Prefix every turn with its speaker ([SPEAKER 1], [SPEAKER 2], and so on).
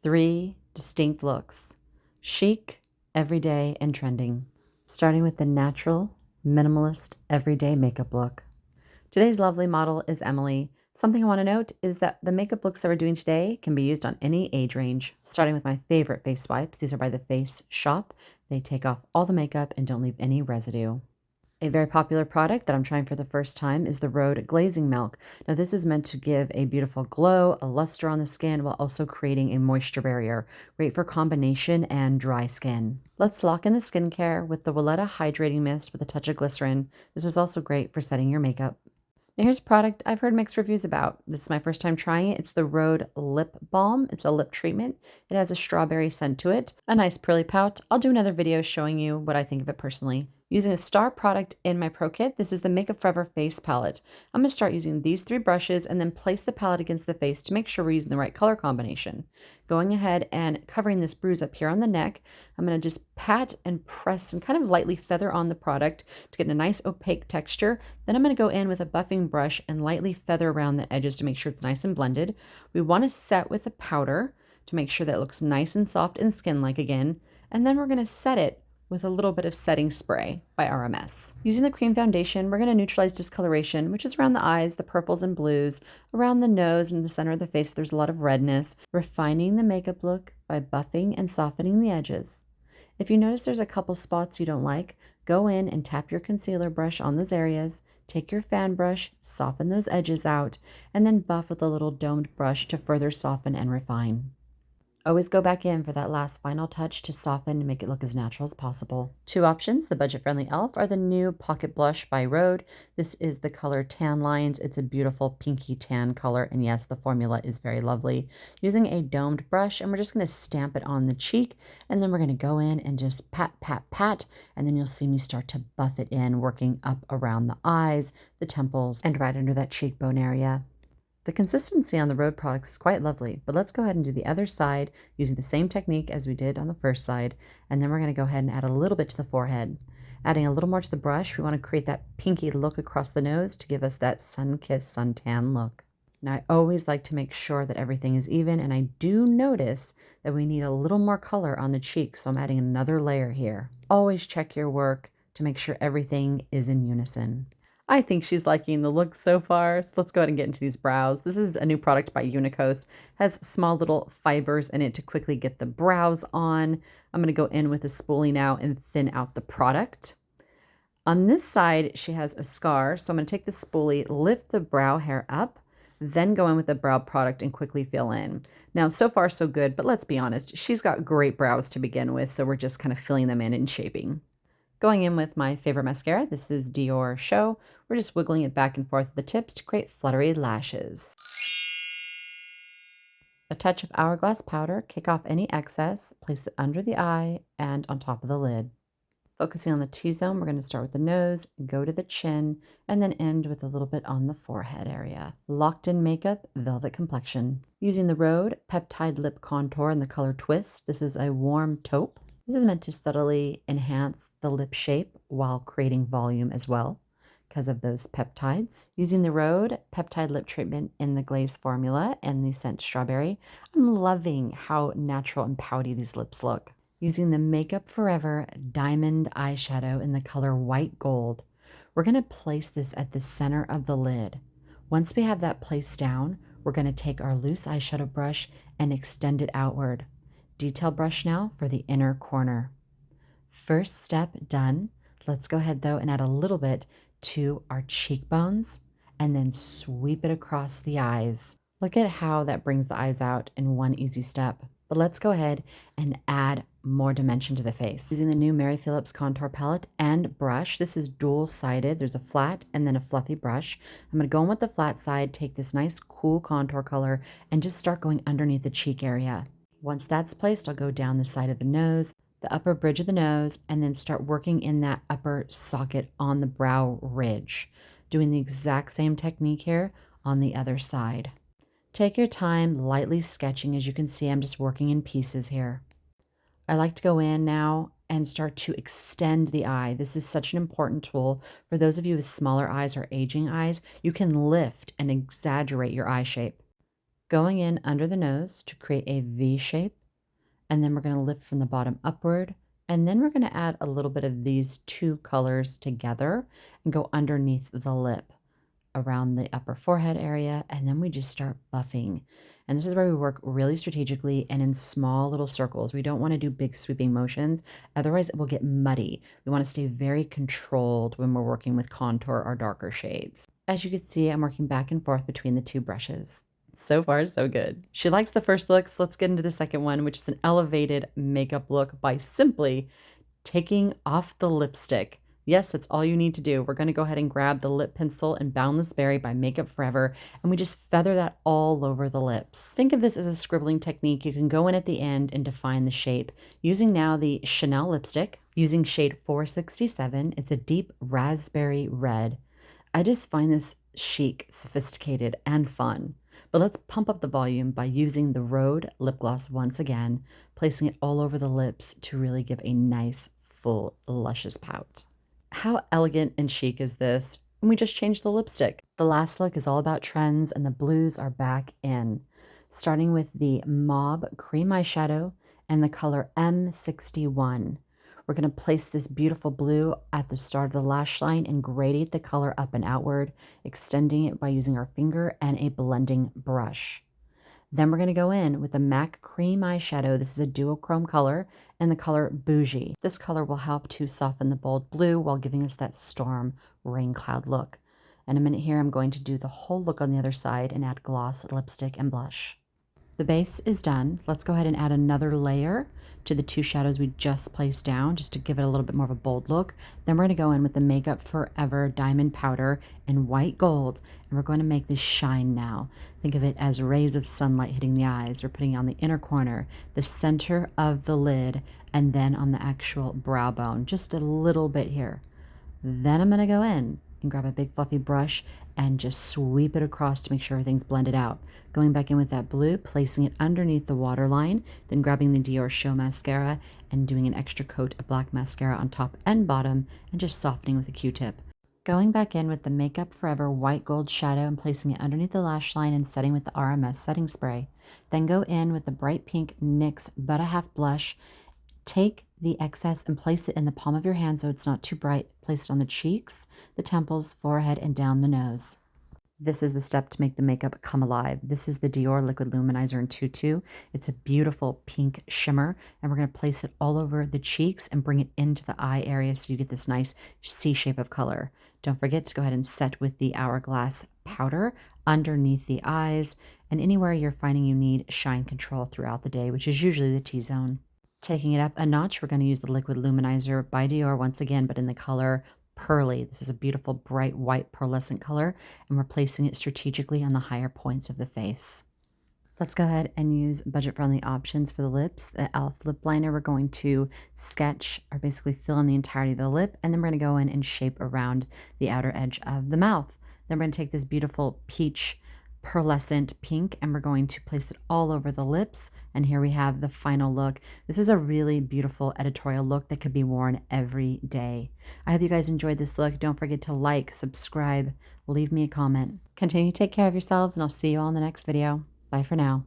[SPEAKER 1] 3 distinct looks: chic, everyday, and trending. Starting with the natural, minimalist, everyday makeup look. Today's lovely model is Emily. Something I want to note is that the makeup looks that we're doing today can be used on any age range. Starting with my favorite face wipes. These are by the Face Shop. They take off all the makeup and don't leave any residue. A very popular product that I'm trying for the first time is the Rhode Glazing Milk. Now this is meant to give a beautiful glow, a luster on the skin, while also creating a moisture barrier. Great for combination and dry skin. Let's lock in the skincare with the Weleda Hydrating Mist with a touch of glycerin. This is also great for setting your makeup. Now here's a product I've heard mixed reviews about. This is my first time trying it. It's the Rhode Lip Balm. It's a lip treatment. It has a strawberry scent to it, a nice pearly pout. I'll do another video showing you what I think of it personally. Using a star product in my pro kit, this is the Makeup Forever face palette. I'm going to start using these 3 brushes and then place the palette against the face to make sure we're using the right color combination. Going ahead and covering this bruise up here on the neck, I'm going to just pat and press and kind of lightly feather on the product to get a nice opaque texture. Then I'm going to go in with a buffing brush and lightly feather around the edges to make sure it's nice and blended. We want to set with a powder to make sure that it looks nice and soft and skin-like again. And then we're going to set it with a little bit of setting spray by RMS. Using the cream foundation, we're going to neutralize discoloration, which is around the eyes, the purples and blues, around the nose and the center of the face. There's a lot of redness. Refining the makeup look by buffing and softening the edges. If you notice there's a couple spots you don't like, go in and tap your concealer brush on those areas, take your fan brush, soften those edges out, and then buff with a little domed brush to further soften and refine. Always go back in for that last final touch to soften and make it look as natural as possible. 2 options, the budget-friendly e.l.f. are the new Pocket Blush by Rhode. This is the color Tan Lines. It's a beautiful pinky tan color, and yes, the formula is very lovely. Using a domed brush, and we're just going to stamp it on the cheek, and then we're going to go in and just pat, pat, pat, and then you'll see me start to buff it in, working up around the eyes, the temples, and right under that cheekbone area. The consistency on the Rhode products is quite lovely, but let's go ahead and do the other side using the same technique as we did on the first side, and then we're going to go ahead and add a little bit to the forehead. Adding a little more to the brush, we want to create that pinky look across the nose to give us that sun-kissed, suntan look. Now, I always like to make sure that everything is even, and I do notice that we need a little more color on the cheek, so I'm adding another layer here. Always check your work to make sure everything is in unison. I think she's liking the look so far, so let's go ahead and get into these brows. This is a new product by Unicoast. It has small little fibers in it to quickly get the brows on. I'm going to go in with a spoolie now and thin out the product. On this side, she has a scar, so I'm going to take the spoolie, lift the brow hair up, then go in with the brow product and quickly fill in. Now, so far so good, but let's be honest, she's got great brows to begin with, so we're just kind of filling them in and shaping. Going in with my favorite mascara, this is Dior Show. We're just wiggling it back and forth with the tips to create fluttery lashes. A touch of Hourglass powder, kick off any excess, place it under the eye and on top of the lid. Focusing on the T-zone, we're going to start with the nose, go to the chin, and then end with a little bit on the forehead area. Locked in makeup, velvet complexion. Using the Rhode Peptide Lip Contour in the color Twist, this is a warm taupe. This is meant to subtly enhance the lip shape while creating volume as well because of those peptides. Using the Rhode Peptide Lip Treatment in the glaze formula and the scent Strawberry, I'm loving how natural and pouty these lips look. Using the Makeup Forever Diamond Eyeshadow in the color White Gold, we're going to place this at the center of the lid. Once we have that placed down, we're going to take our loose eyeshadow brush and extend it outward. Detail brush now for the inner corner. First step done. Let's go ahead though and add a little bit to our cheekbones and then sweep it across the eyes. Look at how that brings the eyes out in one easy step. But let's go ahead and add more dimension to the face. Using the new Mary Phillips contour palette and brush. This is dual-sided. There's a flat and then a fluffy brush. I'm going to go in with the flat side, take this nice cool contour color and just start going underneath the cheek area. Once that's placed, I'll go down the side of the nose, the upper bridge of the nose, and then start working in that upper socket on the brow ridge. Doing the exact same technique here on the other side. Take your time lightly sketching. As you can see, I'm just working in pieces here. I like to go in now and start to extend the eye. This is such an important tool. For those of you with smaller eyes or aging eyes, you can lift and exaggerate your eye shape. Going in under the nose to create a V shape, and then we're going to lift from the bottom upward, and then we're going to add a little bit of these two colors together and go underneath the lip around the upper forehead area, and then we just start buffing. And this is where we work really strategically and in small little circles. We don't want to do big sweeping motions, otherwise it will get muddy. We want to stay very controlled when we're working with contour or darker shades. As you can see, I'm working back and forth between the two brushes. So far, so good. She likes the first look, so let's get into the second one, which is an elevated makeup look by simply taking off the lipstick. Yes, that's all you need to do. We're going to go ahead and grab the lip pencil in Boundless Berry by Makeup Forever, and we just feather that all over the lips. Think of this as a scribbling technique. You can go in at the end and define the shape. Using now the Chanel lipstick, using shade 467. It's a deep raspberry red. I just find this chic, sophisticated, and fun. But let's pump up the volume by using the Rhode lip gloss once again, placing it all over the lips to really give a nice, full, luscious pout. How elegant and chic is this? And we just changed the lipstick. The last look is all about trends, and the blues are back in. Starting with the Mauve Cream Eyeshadow and the color M61. We're going to place this beautiful blue at the start of the lash line and gradate the color up and outward, extending it by using our finger and a blending brush. Then we're going to go in with the MAC Cream Eyeshadow. This is a duochrome color and the color Bougie. This color will help to soften the bold blue while giving us that storm rain cloud look. In a minute here, I'm going to do the whole look on the other side and add gloss, lipstick, and blush. The base is done. Let's go ahead and add another layer to the two shadows we just placed down, just to give it a little bit more of a bold look. Then we're going to go in with the Makeup Forever Diamond Powder in white gold, and we're going to make this shine now. Think of it as rays of sunlight hitting the eyes. We're putting it on the inner corner, the center of the lid, and then on the actual brow bone, just a little bit here. Then I'm going to go in and grab a big fluffy brush and just sweep it across to make sure everything's blended out. Going back in with that blue, placing it underneath the waterline, then grabbing the Dior Show Mascara and doing an extra coat of black mascara on top and bottom and just softening with a Q-tip. Going back in with the Makeup Forever White Gold Shadow and placing it underneath the lash line and setting with the RMS Setting Spray. Then go in with the bright pink NYX But a Half Blush. Take the excess and place it in the palm of your hand so it's not too bright. Place it on the cheeks, the temples, forehead, and down the nose. This is the step to make the makeup come alive. This is the Dior Liquid Luminizer in 22. It's a beautiful pink shimmer, and we're going to place it all over the cheeks and bring it into the eye area so you get this nice C shape of color. Don't forget to go ahead and set with the Hourglass powder underneath the eyes and anywhere you're finding you need shine control throughout the day, which is usually the T-zone. Taking it up a notch, we're going to use the Liquid Luminizer by Dior once again, but in the color Pearly. This is a beautiful bright white pearlescent color, and we're placing it strategically on the higher points of the face. Let's go ahead and use budget-friendly options for the lips. The e.l.f. lip liner, we're going to sketch or basically fill in the entirety of the lip, and then we're going to go in and shape around the outer edge of the mouth. Then we're going to take this beautiful peach pearlescent pink and we're going to place it all over the lips, and here we have the final look. This is a really beautiful editorial look that could be worn every day. I hope you guys enjoyed this look. Don't forget to like, subscribe, leave me a comment. Continue to take care of yourselves, and I'll see you all in the next video. Bye for now.